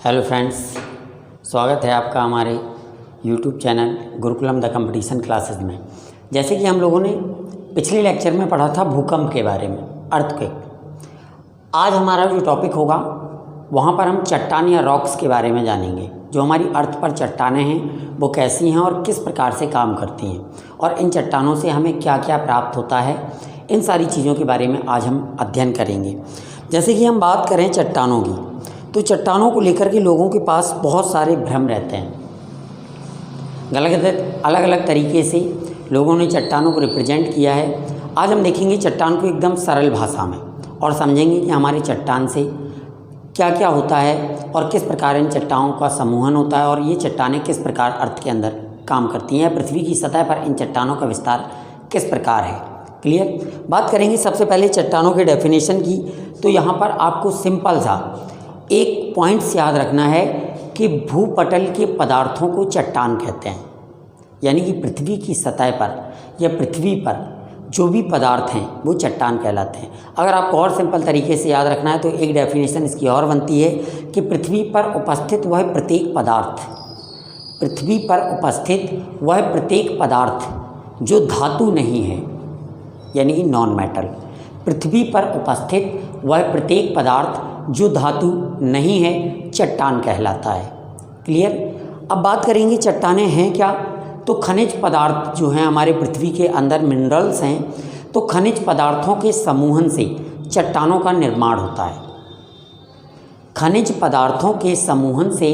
Hello friends, स्वागत है आपका हमारे YouTube channel Gurukulam the competition classes में। जैसे कि हम लोगों ने पिछले लेक्चर में पढ़ा था भूकंप के बारे में, अर्थक्वेक। आज हमारा जो टॉपिक होगा वहाँ पर हम चट्टान या रॉक्स के बारे में जानेंगे। जो हमारी अर्थ पर चट्टानें हैं वो कैसी हैं और किस प्रकार से काम करती हैं, और इन चट्टानों से हमें क्या क्या प्राप्त होता है, इन सारी चीज़ों के बारे में आज हम अध्ययन करेंगे। जैसे कि हम बात करें चट्टानों की, तो चट्टानों को लेकर के लोगों के पास बहुत सारे भ्रम रहते हैं। अलग अलग तरीके से लोगों ने चट्टानों को रिप्रेजेंट किया है। आज हम देखेंगे चट्टान को एकदम सरल भाषा में और समझेंगे कि हमारी चट्टान से क्या क्या होता है और किस प्रकार इन चट्टानों का समूहन होता है, और ये चट्टानें किस प्रकार अर्थ के अंदर काम करती हैं। पृथ्वी की सतह पर इन चट्टानों का विस्तार किस प्रकार है। क्लियर? बात करेंगे सबसे पहले चट्टानों के डेफिनेशन की। तो यहाँ पर आपको सिंपल सा एक पॉइंट्स याद रखना है कि भूपटल के पदार्थों को चट्टान कहते हैं। यानी कि पृथ्वी की सतह पर या पृथ्वी पर जो भी पदार्थ हैं वो चट्टान कहलाते हैं। अगर आपको और सिंपल तरीके से याद रखना है तो एक डेफिनेशन इसकी और बनती है कि पृथ्वी पर उपस्थित वह प्रत्येक पदार्थ, पृथ्वी पर उपस्थित वह प्रत्येक पदार्थ जो धातु नहीं है, यानी कि नॉन मेटल। पृथ्वी पर उपस्थित वह प्रत्येक पदार्थ जो धातु नहीं है चट्टान कहलाता है। क्लियर? अब बात करेंगे चट्टानें हैं क्या। तो खनिज पदार्थ जो हैं हमारे पृथ्वी के अंदर मिनरल्स हैं, तो खनिज पदार्थों के समूहन से चट्टानों का निर्माण होता है। खनिज पदार्थों के समूहन से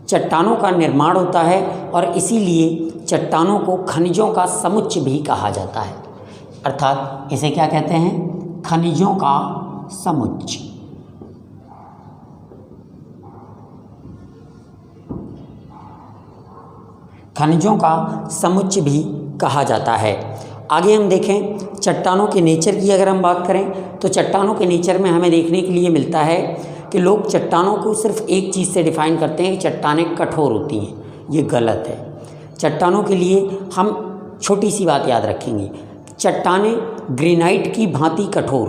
चट्टानों का निर्माण होता है, और इसीलिए चट्टानों को खनिजों का समुच्चय भी कहा जाता है। अर्थात इसे क्या कहते हैं? खनिजों का समुच्चय। खनिजों का समुच्चय भी कहा जाता है। आगे हम देखें चट्टानों के नेचर की। अगर हम बात करें तो चट्टानों के नेचर में हमें देखने के लिए मिलता है कि लोग चट्टानों को सिर्फ एक चीज़ से डिफाइन करते हैं कि चट्टानें कठोर होती हैं। ये गलत है। चट्टानों के लिए हम छोटी सी बात याद रखेंगे, चट्टानें ग्रेनाइट की भांति कठोर,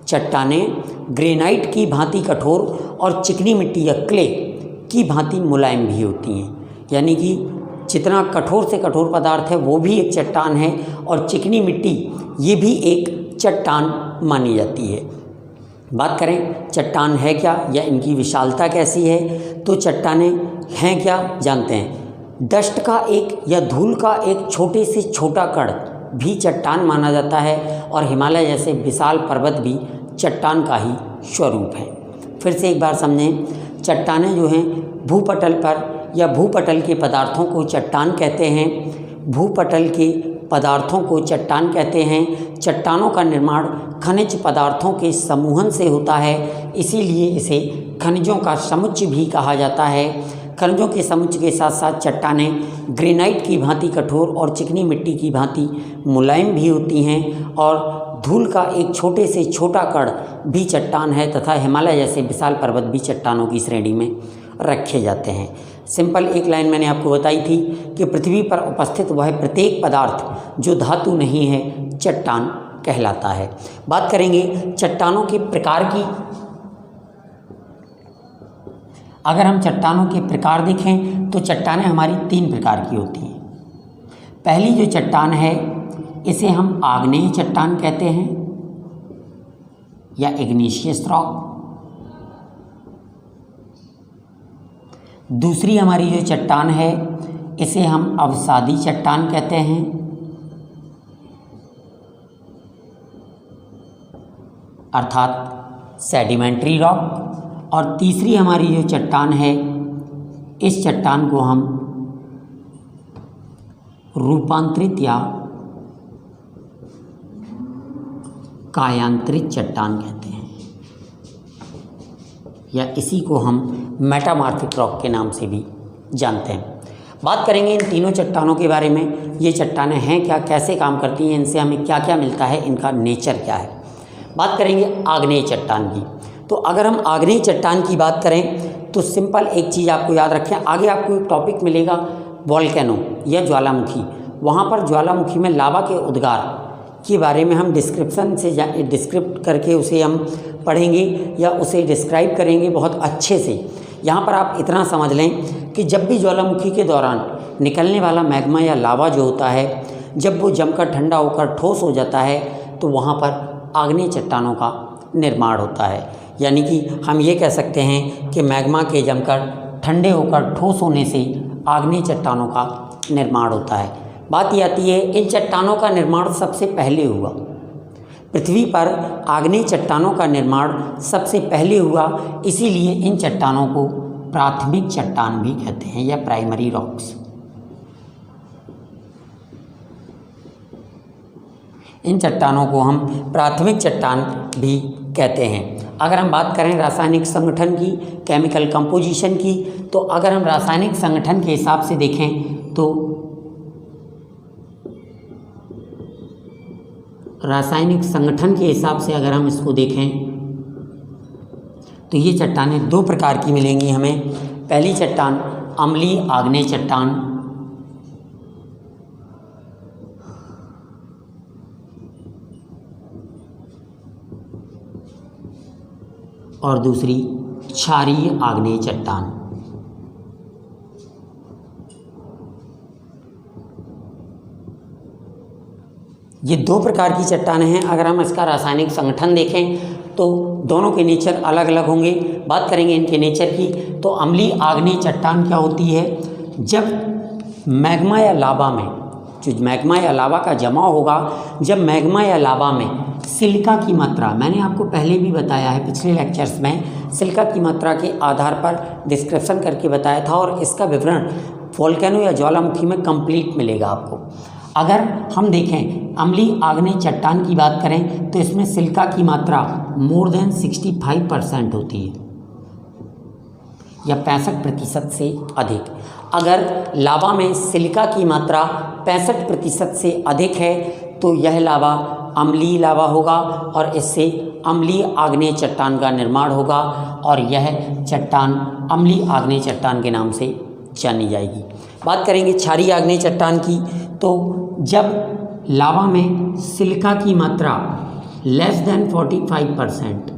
चट्टानें ग्रेनाइट की भांति कठोर और चिकनी मिट्टी या क्ले की भांति मुलायम भी होती हैं। यानी कि जितना कठोर से कठोर पदार्थ है वो भी एक चट्टान है, और चिकनी मिट्टी ये भी एक चट्टान मानी जाती है। बात करें चट्टान है क्या या इनकी विशालता कैसी है, तो चट्टानें हैं क्या जानते हैं। डस्ट का एक या धूल का एक छोटे से छोटा कण भी चट्टान माना जाता है, और हिमालय जैसे विशाल पर्वत भी चट्टान का ही स्वरूप है। फिर से एक बार समझें, चट्टानें जो हैं भूपटल पर या भूपटल के पदार्थों को चट्टान कहते हैं। भूपटल के पदार्थों को चट्टान कहते हैं। चट्टानों का निर्माण खनिज पदार्थों के समूहन से होता है, इसीलिए इसे खनिजों का समुच्चय भी कहा जाता है। खनिजों के समुच्चय के साथ साथ चट्टानें ग्रेनाइट की भांति कठोर और चिकनी मिट्टी की भांति मुलायम भी होती हैं, और धूल का एक छोटे से छोटा कण भी चट्टान है, तथा हिमालय जैसे विशाल पर्वत भी चट्टानों की श्रेणी में रखे जाते हैं। सिंपल एक लाइन मैंने आपको बताई थी कि पृथ्वी पर उपस्थित वह प्रत्येक पदार्थ जो धातु नहीं है चट्टान कहलाता है। बात करेंगे चट्टानों के प्रकार की। अगर हम चट्टानों के प्रकार देखें तो चट्टानें हमारी 3 प्रकार की होती हैं। पहली जो चट्टान है इसे हम आग्नेय चट्टान कहते हैं या इग्नेशियस रॉक। दूसरी हमारी जो चट्टान है इसे हम अवसादी चट्टान कहते हैं, अर्थात सेडिमेंट्री रॉक। और तीसरी हमारी जो चट्टान है इस चट्टान को हम रूपांतरित या कायांतरित चट्टान कहते हैं, या इसी को हम मेटामॉर्फिक रॉक के नाम से भी जानते हैं। बात करेंगे इन तीनों चट्टानों के बारे में। ये चट्टानें हैं क्या, कैसे काम करती हैं, इनसे हमें क्या क्या मिलता है, इनका नेचर क्या है। बात करेंगे आग्नेय चट्टान की। तो अगर हम आग्नेय चट्टान की बात करें तो सिंपल एक चीज़ आपको याद रखें, आगे आपको एक टॉपिक मिलेगा वॉल्केनो या ज्वालामुखी। वहाँ पर ज्वालामुखी में लावा के उद्गार के बारे में हम डिस्क्रिप्ट करके उसे हम पढ़ेंगे या उसे डिस्क्राइब करेंगे बहुत अच्छे से। यहाँ पर आप इतना समझ लें कि जब भी ज्वालामुखी के दौरान निकलने वाला मैग्मा या लावा जो होता है, जब वो जमकर ठंडा होकर ठोस हो जाता है तो वहाँ पर आग्नेय चट्टानों का निर्माण होता है। यानी कि हम ये कह सकते हैं कि मैग्मा के जमकर ठंडे होकर ठोस होने से आग्नेय चट्टानों का निर्माण होता है। बात ये आती है, इन चट्टानों का निर्माण सबसे पहले हुआ पृथ्वी पर, आग्नेय चट्टानों का निर्माण सबसे पहले हुआ, इसीलिए इन चट्टानों को प्राथमिक चट्टान भी कहते हैं या प्राइमरी रॉक्स। इन चट्टानों को हम प्राथमिक चट्टान भी कहते हैं। अगर हम बात करें रासायनिक संगठन की, केमिकल कंपोजिशन की, तो अगर हम रासायनिक संगठन के हिसाब से देखें तो रासायनिक संगठन के हिसाब से अगर हम इसको देखें तो ये चट्टानें दो प्रकार की मिलेंगी हमें। पहली चट्टान अम्लीय आग्नेय चट्टान, और दूसरी क्षारीय आग्नेय चट्टान। ये दो प्रकार की चट्टानें हैं। अगर हम इसका रासायनिक संगठन देखें तो दोनों के नेचर अलग अलग होंगे। बात करेंगे इनके नेचर की तो अम्लीय आग्नेय चट्टान क्या होती है, जब मैग्मा या लावा में, जो मैग्मा या लावा का जमाव होगा, जब मैग्मा या लावा में सिलिका की मात्रा, मैंने आपको पहले भी बताया है पिछले लेक्चर्स में, सिलिका की मात्रा के आधार पर डिस्क्रिप्शन करके बताया था और इसका विवरण वोल्केनो या ज्वालामुखी में कंप्लीट मिलेगा आपको। अगर हम देखें अम्लीय आग्नेय चट्टान की बात करें तो इसमें सिलिका की मात्रा मोर देन 65% होती है या 65% से अधिक। अगर लावा में सिलिका की मात्रा 65% से अधिक है तो यह लावा अम्लीय लावा होगा और इससे अम्लीय आग्नेय चट्टान का निर्माण होगा और यह चट्टान अम्लीय आग्नेय चट्टान के नाम से जानी जाएगी। बात करेंगे क्षारीय आग्नेय चट्टान की तो जब लावा में सिलिका की मात्रा लेस देन 45%,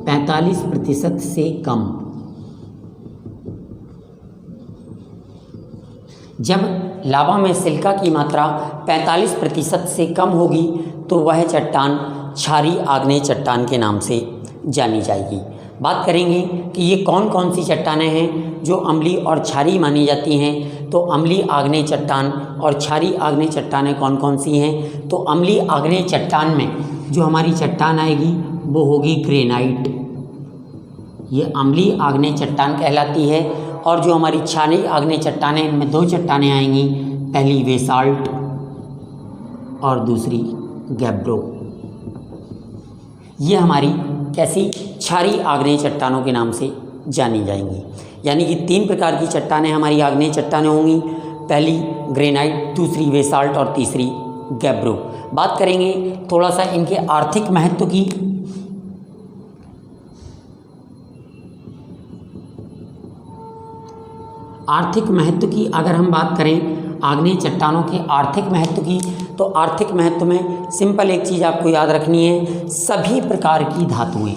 45% से कम, जब लावा में सिलिका की मात्रा 45% से कम होगी तो वह चट्टान क्षारीय आग्नेय चट्टान के नाम से जानी जाएगी। बात करेंगे कि ये कौन कौन सी चट्टानें हैं जो अम्लीय और क्षारीय मानी जाती हैं, तो अम्लीय आग्नेय चट्टान और क्षारीय आग्नेय चट्टानें कौन कौन सी हैं, तो अम्लीय आग्नेय चट्टान में जो हमारी चट्टान आएगी वो होगी ग्रेनाइट, ये अम्लीय आग्नेय चट्टान कहलाती है। और जो हमारी क्षारीय आग्नेय चट्टानें, इनमें दो चट्टानें आएंगी, पहली बेसाल्ट और दूसरी गैब्रो। ये हमारी कैसी क्षारीय आग्नेय चट्टानों के नाम से जानी जाएंगी। यानी कि तीन प्रकार की चट्टानें हमारी आग्नेय चट्टानें होंगी, पहली ग्रेनाइट, दूसरी बेसाल्ट और तीसरी गैब्रो। बात करेंगे थोड़ा सा इनके आर्थिक महत्व की। आर्थिक महत्व की अगर हम बात करें आग्नेय चट्टानों के आर्थिक महत्व की, तो आर्थिक महत्व में सिंपल एक चीज़ आपको याद रखनी है, सभी प्रकार की धातुएं,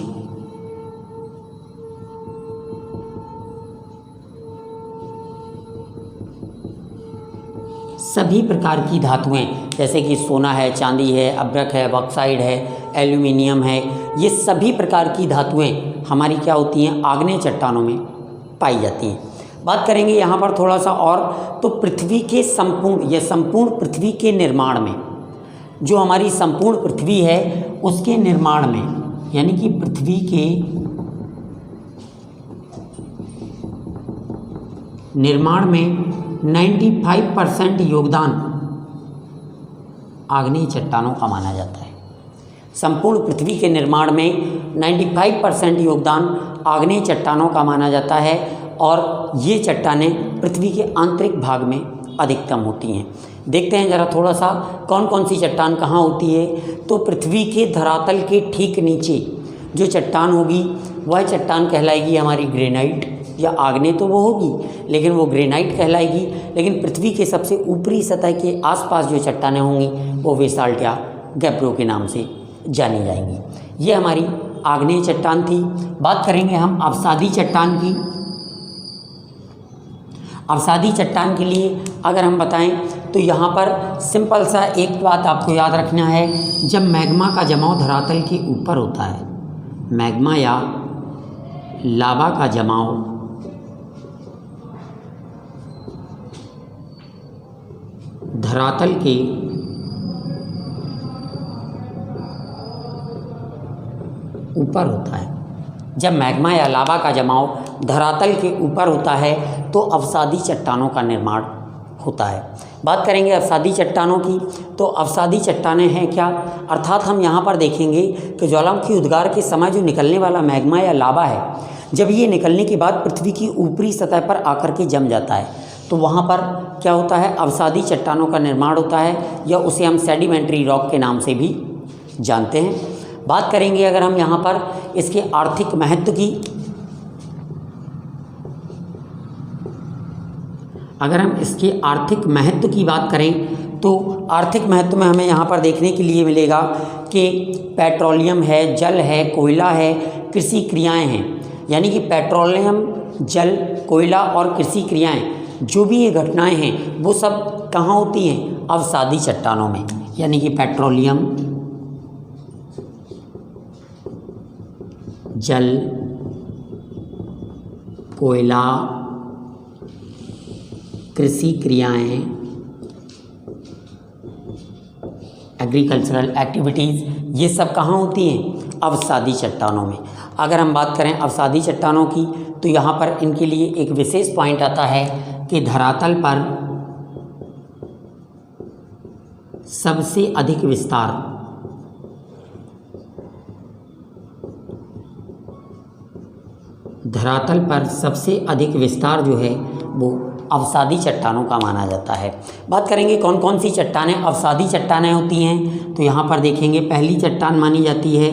सभी प्रकार की धातुएं जैसे कि सोना है, चांदी है, अभ्रक है, बॉक्साइड है, एल्यूमिनियम है, ये सभी प्रकार की धातुएं हमारी क्या होती हैं, आग्नेय चट्टानों में पाई जाती हैं। बात करेंगे यहाँ पर थोड़ा सा और, तो पृथ्वी के संपूर्ण पृथ्वी के निर्माण में, जो हमारी संपूर्ण पृथ्वी है उसके निर्माण में, यानी कि पृथ्वी के निर्माण में 95% योगदान आग्नेय चट्टानों का माना जाता है। संपूर्ण पृथ्वी के निर्माण में 95% योगदान आग्नेय चट्टानों का माना जाता है और ये चट्टानें पृथ्वी के आंतरिक भाग में अधिकतम होती हैं। देखते हैं ज़रा थोड़ा सा कौन कौन सी चट्टान कहाँ होती है। तो पृथ्वी के धरातल के ठीक नीचे जो चट्टान होगी वह चट्टान कहलाएगी हमारी ग्रेनाइट। या आग्नेय तो वो होगी लेकिन वो ग्रेनाइट कहलाएगी। लेकिन पृथ्वी के सबसे ऊपरी सतह के आसपास जो चट्टानें होंगी वो बेसाल्ट या गैब्रो के नाम से जानी जाएंगी। ये हमारी आग्नेय चट्टान थी। बात करेंगे हम अवसादी चट्टान की। अवसादी चट्टान के लिए अगर हम बताएं तो यहाँ पर सिंपल सा एक बात आपको याद रखना है, जब मैग्मा का जमाव धरातल के ऊपर होता है, मैग्मा या लावा का जमाव धरातल के ऊपर होता है, जब मैग्मा या लावा का जमाव धरातल के ऊपर होता है तो अवसादी चट्टानों का निर्माण होता है। बात करेंगे अवसादी चट्टानों की, तो अवसादी चट्टानें हैं क्या, अर्थात हम यहाँ पर देखेंगे कि ज्वालामुखी उद्गार के समय जो निकलने वाला मैग्मा या लावा है, जब ये निकलने के बाद पृथ्वी की ऊपरी सतह पर आकर के जम जाता है तो वहाँ पर क्या होता है, अवसादी चट्टानों का निर्माण होता है, या उसे हम सेडिमेंट्री रॉक के नाम से भी जानते हैं। बात करेंगे अगर हम यहाँ पर इसके आर्थिक महत्व की, अगर हम इसके आर्थिक महत्व की बात करें तो आर्थिक महत्व में हमें यहाँ पर देखने के लिए मिलेगा कि पेट्रोलियम है, जल है, कोयला है, कृषि क्रियाएं हैं। यानी कि पेट्रोलियम, जल, कोयला और कृषि क्रियाएं, जो भी ये घटनाएं हैं वो सब कहाँ होती हैं, अवसादी चट्टानों में। यानी कि पेट्रोलियम, जल, कोयला, कृषि क्रियाएं, एग्रीकल्चरल एक्टिविटीज़, ये सब कहाँ होती हैं, अवसादी चट्टानों में। अगर हम बात करें अवसादी चट्टानों की तो यहाँ पर इनके लिए एक विशेष पॉइंट आता है कि धरातल पर सबसे अधिक विस्तार, धरातल पर सबसे अधिक विस्तार जो है वो अवसादी चट्टानों का माना जाता है। बात करेंगे कौन कौन सी चट्टानें अवसादी चट्टानें होती हैं, तो यहाँ पर देखेंगे पहली चट्टान मानी जाती है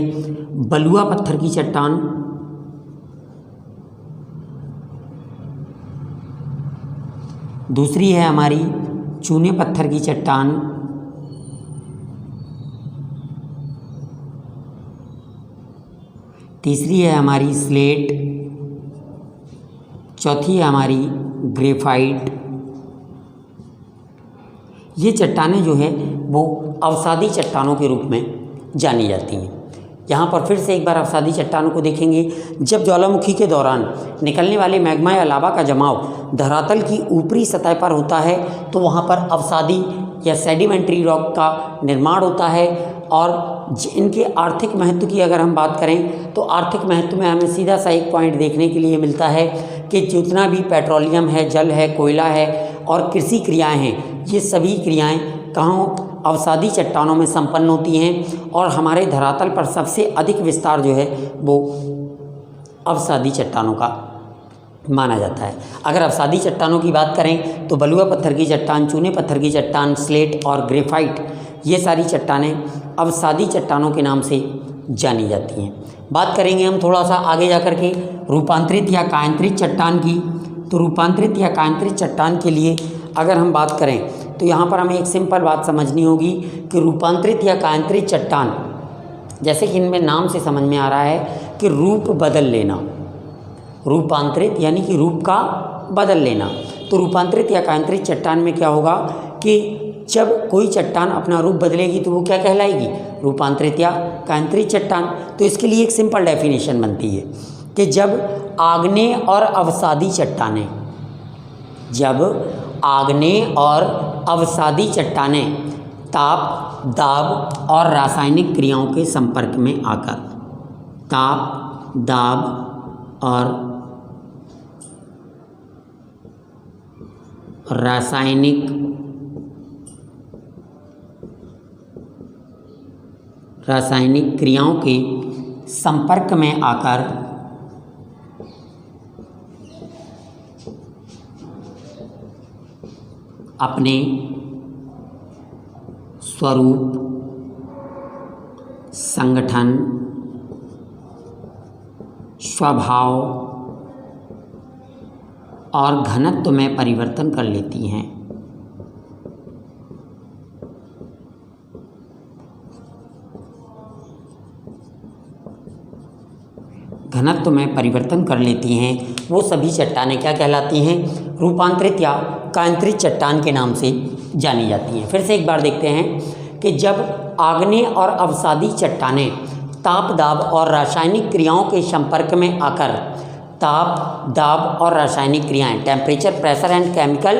बलुआ पत्थर की चट्टान, दूसरी है हमारी चूने पत्थर की चट्टान, तीसरी है हमारी स्लेट, चौथी है हमारी ग्रेफाइट। ये चट्टानें जो है वो अवसादी चट्टानों के रूप में जानी जाती हैं। यहाँ पर फिर से एक बार अवसादी चट्टानों को देखेंगे। जब ज्वालामुखी के दौरान निकलने वाले मैग्मा या लावा का जमाव धरातल की ऊपरी सतह पर होता है तो वहाँ पर अवसादी या सेडिमेंट्री रॉक का निर्माण होता है। और इनके आर्थिक महत्व की अगर हम बात करें तो आर्थिक महत्व में हमें सीधा सा एक पॉइंट देखने के लिए मिलता है कि जितना भी पेट्रोलियम है, जल है, कोयला है और कृषि क्रियाएं हैं, ये सभी क्रियाएं कहाँ, अवसादी चट्टानों में संपन्न होती हैं। और हमारे धरातल पर सबसे अधिक विस्तार जो है वो अवसादी चट्टानों का माना जाता है। अगर अवसादी चट्टानों की बात करें तो बलुआ पत्थर की चट्टान, चूने पत्थर की चट्टान, स्लेट और ग्रेफाइट, ये सारी चट्टानें अवसादी चट्टानों के नाम से जानी जाती हैं। बात करेंगे हम थोड़ा सा आगे जाकर के रूपांतरित या कायांतरित चट्टान की, तो रूपांतरित या कायांतरित चट्टान के लिए अगर हम बात करें तो यहाँ पर हमें एक सिंपल बात समझनी होगी कि रूपांतरित या कायांतरित चट्टान, जैसे कि इनमें नाम से समझ में आ रहा है कि रूप बदल लेना, रूपांतरित यानी कि रूप का बदल लेना। तो रूपांतरित या कायांतरित चट्टान में क्या होगा कि जब कोई चट्टान अपना रूप बदलेगी तो वो क्या कहलाएगी, रूपांतरित या कायांतरित चट्टान। तो इसके लिए एक सिंपल डेफिनेशन बनती है कि जब आग्नेय और अवसादी चट्टानें, जब आग्नेय और अवसादी चट्टानें ताप, दाब और रासायनिक क्रियाओं के संपर्क में आकर, ताप, दाब और रासायनिक क्रियाओं के संपर्क में आकर अपने स्वरूप, संगठन, स्वभाव और घनत्व में परिवर्तन कर लेती हैं। घनत्व में परिवर्तन कर लेती हैं, वो सभी चट्टानें क्या कहलाती हैं? रूपांतरित या कायांतरित चट्टान के नाम से जानी जाती हैं। फिर से एक बार देखते हैं कि जब आग्नेय और अवसादी चट्टानें ताप, दाब और रासायनिक क्रियाओं के संपर्क में आकर ताप, दाब और रासायनिक क्रियाएं, temperature, pressure and chemical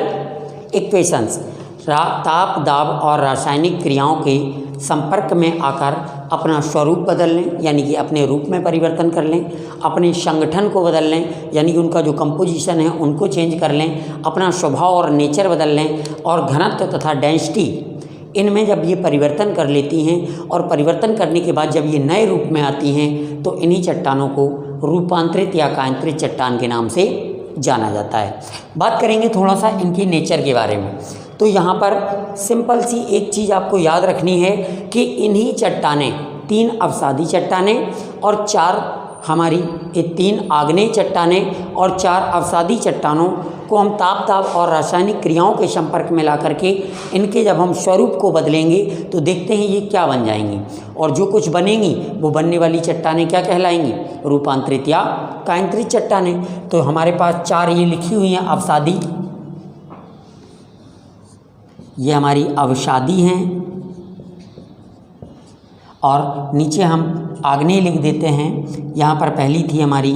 equations, ताप, दाब और रासायनिक क्रियाओं के संपर्क में आकर अपना स्वरूप बदल लें, यानी कि अपने रूप में परिवर्तन कर लें, अपने संगठन को बदल लें, यानी कि उनका जो कंपोजिशन है उनको चेंज कर लें, अपना स्वभाव और नेचर बदल लें, और घनत्व तथा डेंसिटी इनमें जब ये परिवर्तन कर लेती हैं और परिवर्तन करने के बाद जब ये नए रूप में आती हैं तो इन्हीं चट्टानों को रूपांतरित या कायांतरित चट्टान के नाम से जाना जाता है। बात करेंगे थोड़ा सा इनके नेचर के बारे में। तो यहाँ पर सिंपल सी एक चीज़ आपको याद रखनी है कि इन्हीं चट्टानें, 3 अवसादी चट्टानें और 4 हमारी 3 आग्नेय चट्टानें और 4 अवसादी चट्टानों को हम ताप, दाब और रासायनिक क्रियाओं के संपर्क में ला करके इनके जब हम स्वरूप को बदलेंगे तो देखते हैं ये क्या बन जाएंगी, और जो कुछ बनेंगी वो बनने वाली चट्टानें क्या कहलाएंगी? रूपांतरित या कायांतरित चट्टानें। तो हमारे पास 4 ये लिखी हुई हैं अवसादी, ये हमारी अवसादी हैं, और नीचे हम आग्नेय लिख देते हैं। यहाँ पर पहली थी हमारी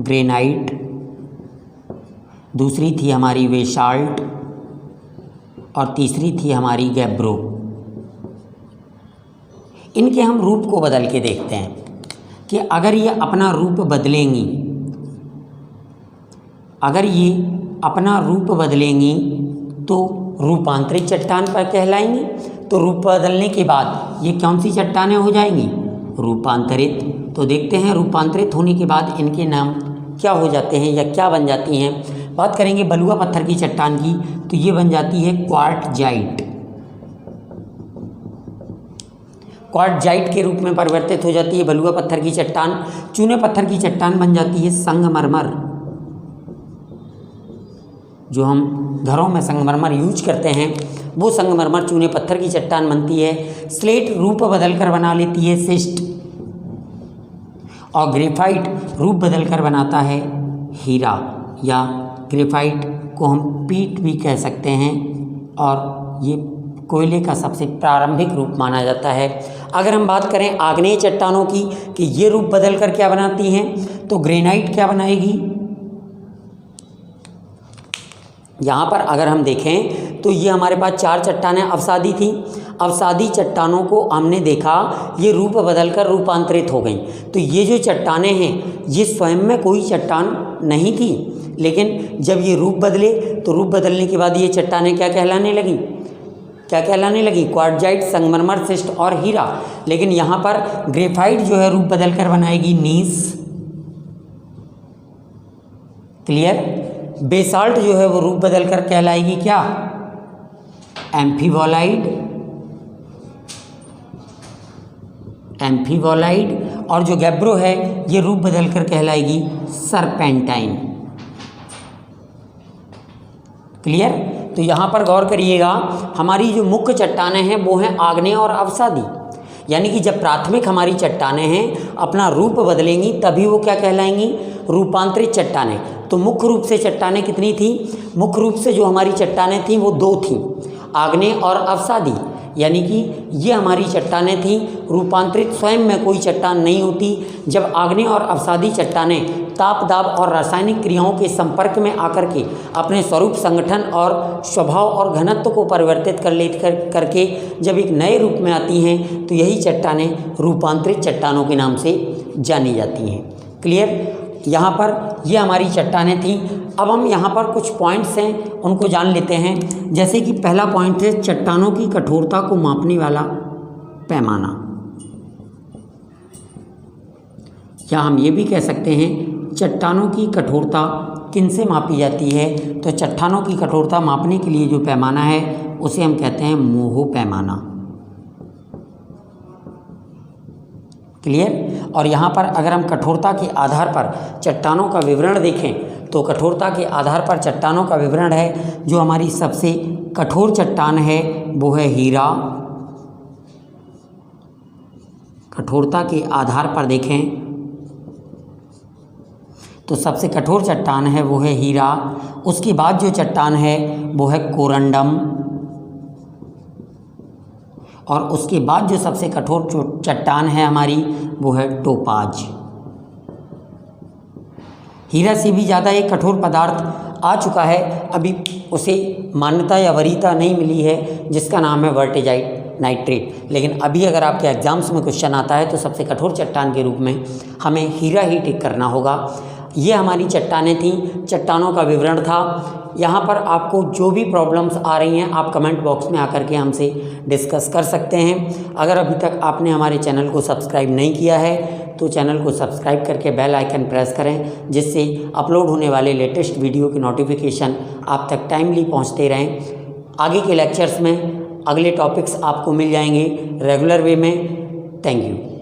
ग्रेनाइट, दूसरी थी हमारी बेसाल्ट और तीसरी थी हमारी गैब्रो। इनके हम रूप को बदल के देखते हैं कि अगर ये अपना रूप बदलेंगी, अगर ये अपना रूप बदलेंगी तो रूपांतरित चट्टान पर कहलाएंगी। तो रूप बदलने के बाद ये कौन सी चट्टानें हो जाएंगी? रूपांतरित। तो देखते हैं रूपांतरित होने के बाद इनके नाम क्या हो जाते हैं या क्या बन जाती हैं। बात करेंगे बलुआ पत्थर की चट्टान की, तो ये बन जाती है क्वार्टजाइट। क्वार्टजाइट के रूप में परिवर्तित हो जाती है बलुआ पत्थर की चट्टान। चूने पत्थर की चट्टान बन जाती है संगमरमर। जो हम घरों में संगमरमर यूज करते हैं वो संगमरमर चूने पत्थर की चट्टान बनती है। स्लेट रूप बदल कर बना लेती है सिस्ट, और ग्रेफाइट रूप बदल कर बनाता है हीरा, या ग्रेफाइट को हम पीट भी कह सकते हैं, और ये कोयले का सबसे प्रारंभिक रूप माना जाता है। अगर हम बात करें आग्नेय चट्टानों की कि ये रूप बदल कर क्या बनाती हैं, तो ग्रेनाइट क्या बनाएगी? यहाँ पर अगर हम देखें तो ये हमारे पास 4 चट्टानें अवसादी थी। अवसादी चट्टानों को हमने देखा ये रूप बदलकर रूपांतरित हो गई। तो ये जो चट्टानें हैं ये स्वयं में कोई चट्टान नहीं थी, लेकिन जब ये रूप बदले तो रूप बदलने के बाद ये चट्टानें क्या कहलाने लगी? क्या कहलाने लगी? क्वार्टजाइट, संगमरमर, सिस्ट और हीरा। लेकिन यहाँ पर ग्रेफाइट जो है रूप बदलकर बनाएगी नीस। क्लियर? बेसाल्ट जो है वो रूप बदलकर कहलाएगी क्या? एम्फीबोलाइड। एम्फीबोलाइड। और जो गैब्रो है ये रूप बदलकर कहलाएगी सरपेंटाइन। क्लियर? तो यहाँ पर गौर करिएगा, हमारी जो मुख्य चट्टानें हैं वो हैं आग्नेय और अवसादी। यानी कि जब प्राथमिक हमारी चट्टानें हैं अपना रूप बदलेंगी तभी वो क्या कहलाएंगी? रूपांतरित चट्टानें। तो मुख्य रूप से चट्टानें कितनी थी? मुख्य रूप से जो हमारी चट्टानें थीं वो 2 थीं, आग्नेय और अवसादी। यानी कि ये हमारी चट्टानें थीं। रूपांतरित स्वयं में कोई चट्टान नहीं होती। जब आग्नेय और अवसादी चट्टानें ताप, दाब और रासायनिक क्रियाओं के संपर्क में आकर के अपने स्वरूप, संगठन और स्वभाव और घनत्व को परिवर्तित करके जब एक नए रूप में आती हैं तो यही चट्टानें रूपांतरित चट्टानों के नाम से जानी जाती हैं। क्लियर? यहाँ पर ये हमारी चट्टानें थीं। अब हम यहाँ पर कुछ पॉइंट्स हैं उनको जान लेते हैं। जैसे कि पहला पॉइंट है चट्टानों की कठोरता को मापने वाला पैमाना, या हम ये भी कह सकते हैं चट्टानों की कठोरता किनसे मापी जाती है? तो चट्टानों की कठोरता मापने के लिए जो पैमाना है उसे हम कहते हैं मोहो पैमाना। क्लियर? और यहाँ पर अगर हम कठोरता के आधार पर चट्टानों का विवरण देखें तो कठोरता के आधार पर चट्टानों का विवरण है। जो हमारी सबसे कठोर चट्टान है वो है हीरा। कठोरता के आधार पर देखें तो सबसे कठोर चट्टान है वो है हीरा। उसके बाद जो चट्टान है वो है कोरंडम, और उसके बाद जो सबसे कठोर चट्टान है हमारी वो है टोपाज। हीरा से भी ज़्यादा एक कठोर पदार्थ आ चुका है, अभी उसे मान्यता या वरीयता नहीं मिली है, जिसका नाम है वर्टेजाइट नाइट्रेट। लेकिन अभी अगर आपके एग्जाम्स में क्वेश्चन आता है तो सबसे कठोर चट्टान के रूप में हमें हीरा ही टिक करना होगा। ये हमारी चट्टानें थीं, चट्टानों का विवरण था। यहाँ पर आपको जो भी प्रॉब्लम्स आ रही हैं आप कमेंट बॉक्स में आकर के हमसे डिस्कस कर सकते हैं। अगर अभी तक आपने हमारे चैनल को सब्सक्राइब नहीं किया है तो चैनल को सब्सक्राइब करके बेल आइकन प्रेस करें, जिससे अपलोड होने वाले लेटेस्ट वीडियो की नोटिफिकेशन आप तक टाइमली पहुँचते रहें। आगे के लेक्चर्स में अगले टॉपिक्स आपको मिल जाएंगे रेगुलर वे में। Thank you.